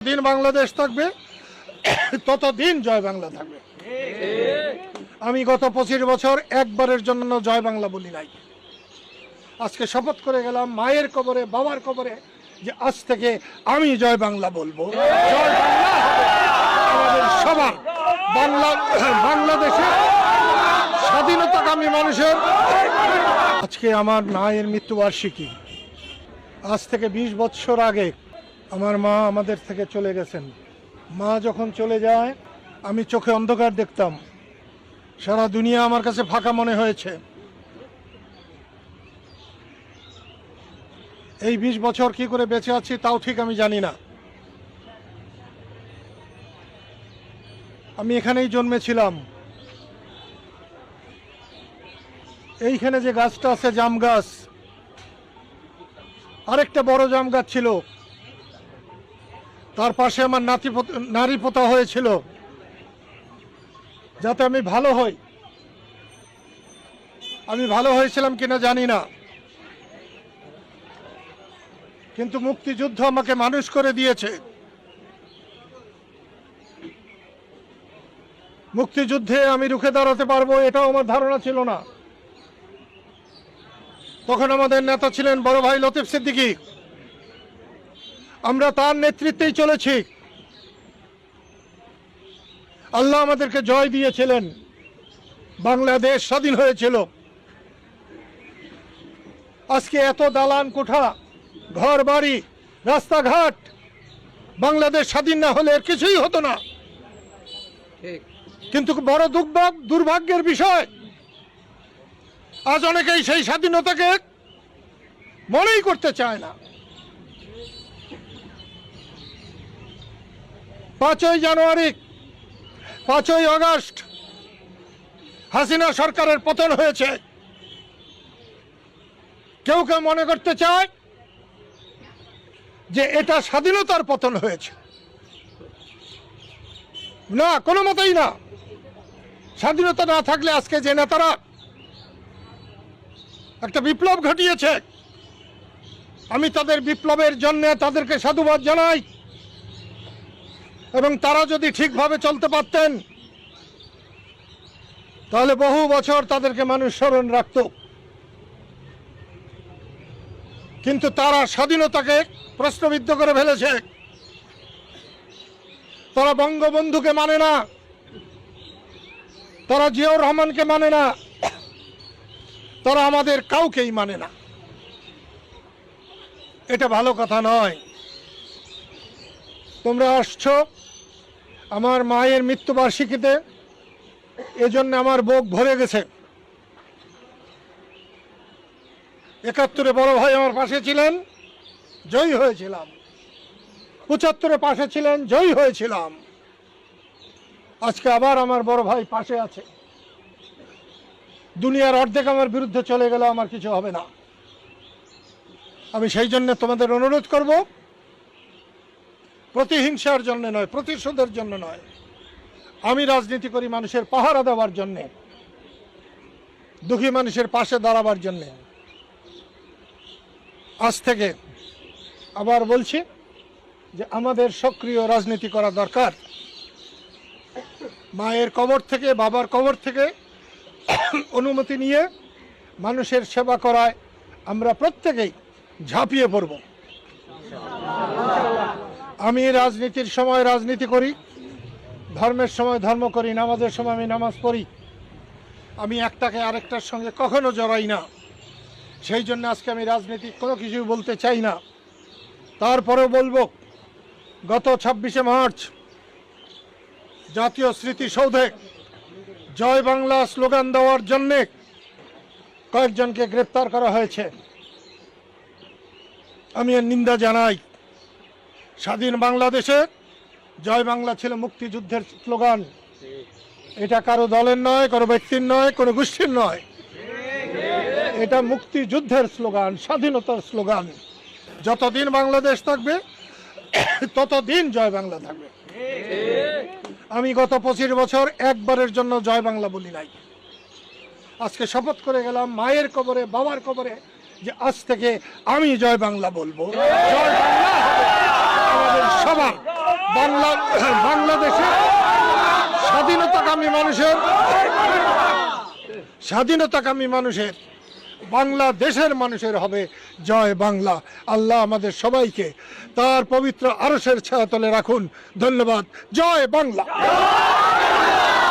দিন বাংলাদেশ থাকবে ততদিন জয় বাংলা থাকবে। আমি গত 25 বছর একবারের জন্য জয় বাংলা বলি নাই। আজকে শপথ করে গেলাম মায়ের কবরে বাবার কবরে যে আজ থেকে আমি জয় বাংলা বলবো। জয় বাংলা হবে আমাদের সবার। বাংলাদেশের স্বাধীনতাকামী মানুষের আজকে আমার মায়ের মৃত্যুবার্ষিকী। আজ থেকে 20 বছর আগে আমার মা আমাদের থেকে চলে গেছেন। মা যখন চলে যায় আমি চোখে অন্ধকার দেখতাম, সারা দুনিয়া আমার কাছে ফাঁকা মনে হয়েছে। এই 20 বছর কি করে বেঁচে আছি তাও ঠিক আমি জানি না। আমি এখানেই জন্মেছিলাম। এইখানে যে গাছটা আছে জাম গাছ, আরেকটা বড় জাম গাছ ছিল, তার পাশে আমার নারী পোতা হয়েছিল যাতে আমি ভালো হই। আমি ভালো হয়েছিলাম কিনা জানি না, কিন্তু মুক্তিযুদ্ধ আমাকে মানুষ করে দিয়েছে। মুক্তিযুদ্ধে আমি রুখে দাঁড়াতে পারবো এটাও আমার ধারণা ছিল না। তখন আমাদের নেতা ছিলেন বড় ভাই লতিফ সিদ্দিকী। আমরা তার নেতৃত্বেই চলেছি। আল্লাহ আমাদেরকে জয় দিয়েছিলেন, বাংলাদেশ স্বাধীন হয়েছিল। আজকে এত দালান কোঠা, ঘর বাড়ি, রাস্তাঘাট, বাংলাদেশ স্বাধীন না হলে এর কিছুই হতো না। কিন্তু বড় দুর্ভাগ্যের বিষয়, আজ অনেকেই সেই স্বাধীনতাকে মনেই করতে চায় না। 5ই জানুয়ারি, 5ই আগস্ট হাসিনা সরকারের পতন হয়েছে। কেউ কেউ মনে করতে চায় যে এটা স্বাধীনতার পতন হয়েছে। না, কোনো মতেই না। স্বাধীনতা না থাকলে আজকে যে নেতারা একটা বিপ্লব ঘটিয়েছে, আমি তাদের বিপ্লবের জন্য তাদেরকে সাধুবাদ জানাই। এবং তারা যদি ঠিকভাবে চলতে পারতেন তাহলে বহু বছর তাদেরকে মানুষ স্মরণ রাখত। কিন্তু তারা স্বাধীনতাকে প্রশ্নবিদ্ধ করে ফেলেছে। তারা বঙ্গবন্ধুকে মানে না, তারা জিয়াউর রহমানকে মানে না, তারা আমাদের কাউকেই মানে না। এটা ভালো কথা নয়। তোমরা আসছো আমার মায়ের মৃত্যুবার্ষিকীতে, এজন্য আমার বুক ভরে গেছে। 71-এ বড় ভাই আমার পাশে ছিলেন, জয়ী হয়েছিলাম। 75-এ পাশে ছিলেন, জয়ী হয়েছিলাম। আজকে আবার আমার বড় ভাই পাশে আছে। দুনিয়ার অর্ধেক আমার বিরুদ্ধে চলে গেলে আমার কিছু হবে না। আমি সেই জন্য তোমাদের অনুরোধ করব, প্রতিহিংসার জন্য নয়, প্রতিশোধের জন্য নয়। আমি রাজনীতি করি মানুষের পাহারা দেওয়ার জন্যে, দুঃখী মানুষের পাশে দাঁড়াবার জন্যে। আজ থেকে আবার বলছি যে আমাদের সক্রিয় রাজনীতি করা দরকার। মায়ের কবর থেকে, বাবার কবর থেকে অনুমতি নিয়ে মানুষের সেবা করায় আমরা প্রত্যেকেই ঝাঁপিয়ে পড়ব। আমি রাজনীতির সময় রাজনীতি করি, ধর্মের সময় ধর্ম করি, নামাজের সময় আমি নামাজ পড়ি। আমি একটাকে আরেকটার সঙ্গে কখনো জড়াই না। সেই জন্য আজকে আমি রাজনীতি কোনো কিছু বলতে চাই না। তারপরেও বলবো, গত 26শে মার্চ জাতীয় স্মৃতিসৌধে জয় বাংলা স্লোগান দেওয়ার জন্যে কয়েকজনকে গ্রেপ্তার করা হয়েছে। আমি এর নিন্দা জানাই। স্বাধীন বাংলাদেশে জয় বাংলা ছিল মুক্তিযুদ্ধের স্লোগান। এটা কারো দলের নয়, কারো ব্যক্তির নয়, কোনো গোষ্ঠীর নয়। এটা মুক্তিযুদ্ধের স্লোগান, স্বাধীনতার স্লোগান। যতদিন বাংলাদেশ থাকবে ততদিন জয় বাংলা থাকবে। আমি গত 25 বছর একবারের জন্য জয় বাংলা বলি নাই। আজকে শপথ করে গেলাম মায়ের কবরে বাবার কবরে যে আজ থেকে আমি জয় বাংলা বলবো। জয় বাংলা হবে আমাদের সবার বাংলাদেশের স্বাধীনতাকামী মানুষের বাংলাদেশের মানুষের হবে জয় বাংলা। আল্লাহ আমাদের সবাইকে তার পবিত্র আরশের ছায়াতলে রাখুন। ধন্যবাদ। জয় বাংলা।